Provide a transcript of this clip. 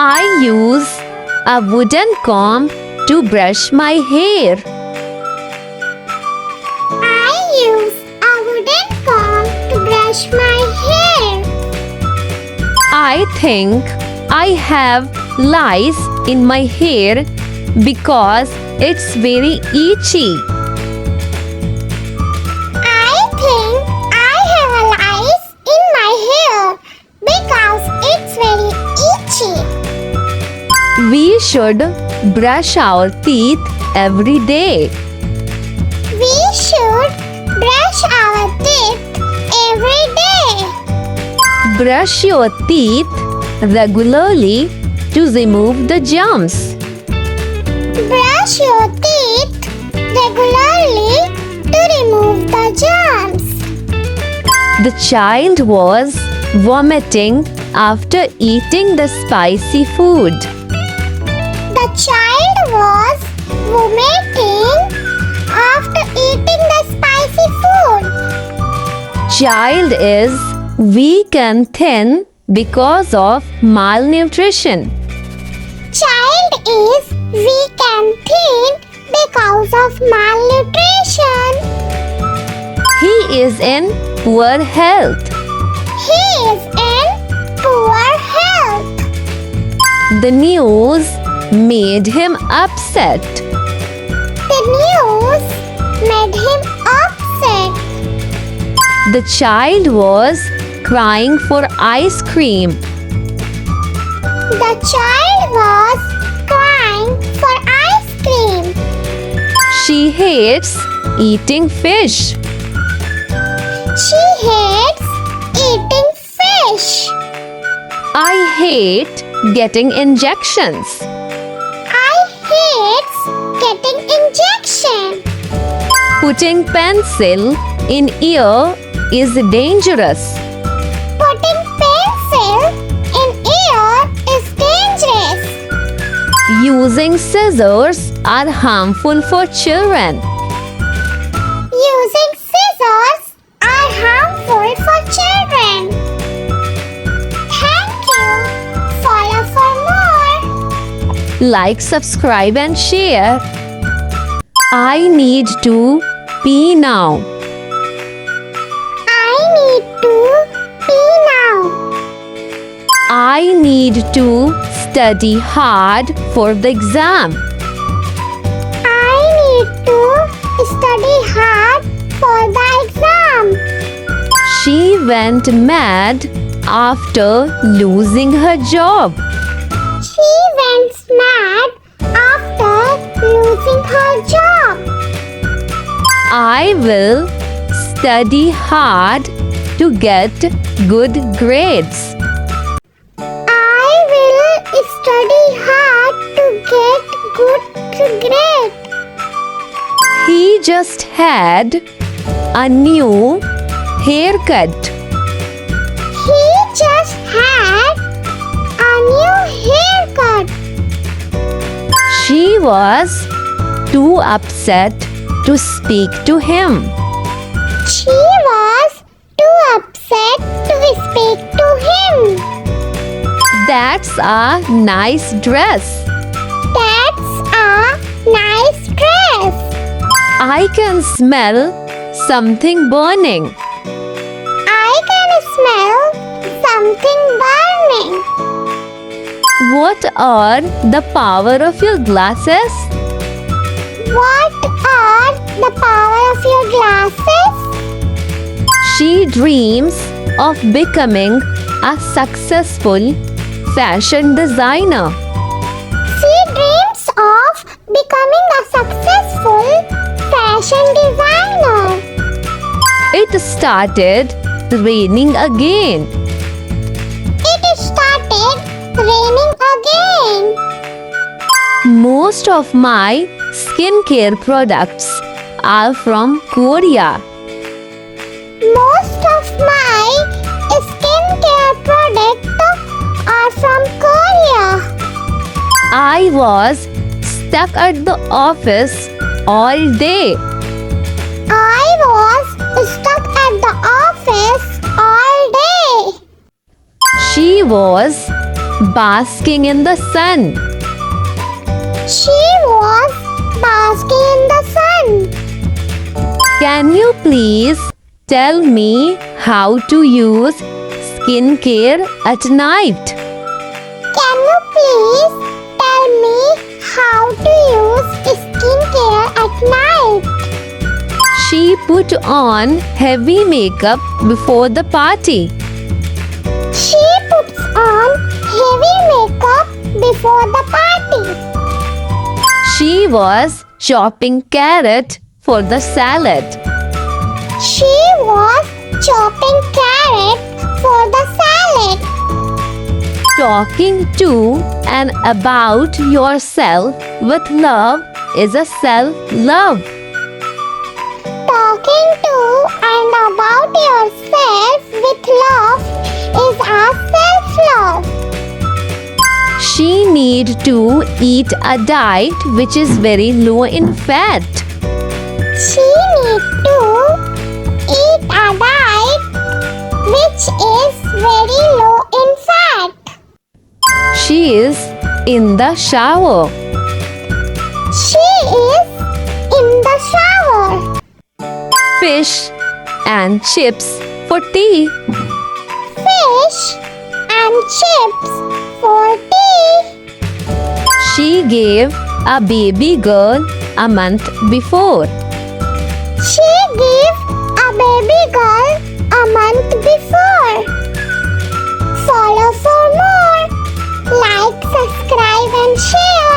I use a wooden comb to brush my hair. I use a wooden comb to brush my hair. I think I have lice in my hair because it's very itchy. I think I have a lice in my hair because it's very itchy. We should brush our teeth every day. We should brush our teeth every day. Brush your teeth regularly to remove the germs. Brush your teeth regularly to remove the germs. The child was vomiting after eating the spicy food. The child was vomiting after eating the spicy food. Child is weak and thin because of malnutrition. Child is weak and thin because of malnutrition. He is in poor health. He is in poor health. The news made him upset. The news made him upset. The child was crying for ice cream. The child was crying for ice cream. She hates eating fish. She hates eating fish. I hate getting injections. I hate getting injection. Putting pencil in ear is dangerous. Putting pencil in ear is dangerous. Using scissors are harmful for children. Using scissors are harmful for children. Thank you. Follow for more. Like, subscribe and share. I need to pee now. I need to pee now. I need to study hard for the exam. I need to study hard for the exam. She went mad after losing her job. She went mad after losing her job. I will study hard to get good grades. I will study hard to get good grade. He just had a new haircut. He just had a new haircut. She was too upset to speak to him. She was too upset to speak to him. That's a nice dress. That's a nice dress. I can smell something burning. I can smell something burning. What are the power of your glasses? What are the power of your glasses? She dreams of becoming a successful fashion designer. She dreams of becoming a successful fashion designer. It started raining again. It started raining again. Most of my skincare products are from Korea. Most of my skincare products are from Korea. I was stuck at the office all day. I was stuck at the office all day. She was basking in the sun. She was basking in the sun. Can you please tell me how to use skincare at night? Can you please tell me how to use skincare at night? She put on heavy makeup before the party. She puts on heavy makeup before the party. She was chopping carrot for the salad. She was chopping carrot for the salad. Talking to and about yourself with love is a self-love. Talking to and about yourself with love is our self-love. She need to eat a diet which is very low in fat. She need to eat a diet which is very low in fat. She is in the shower. She is in the shower. Fish and chips for tea. Fish and chips for tea. She gave a baby girl a month before. She gave a baby girl a month before. Follow for more. Like, subscribe and share.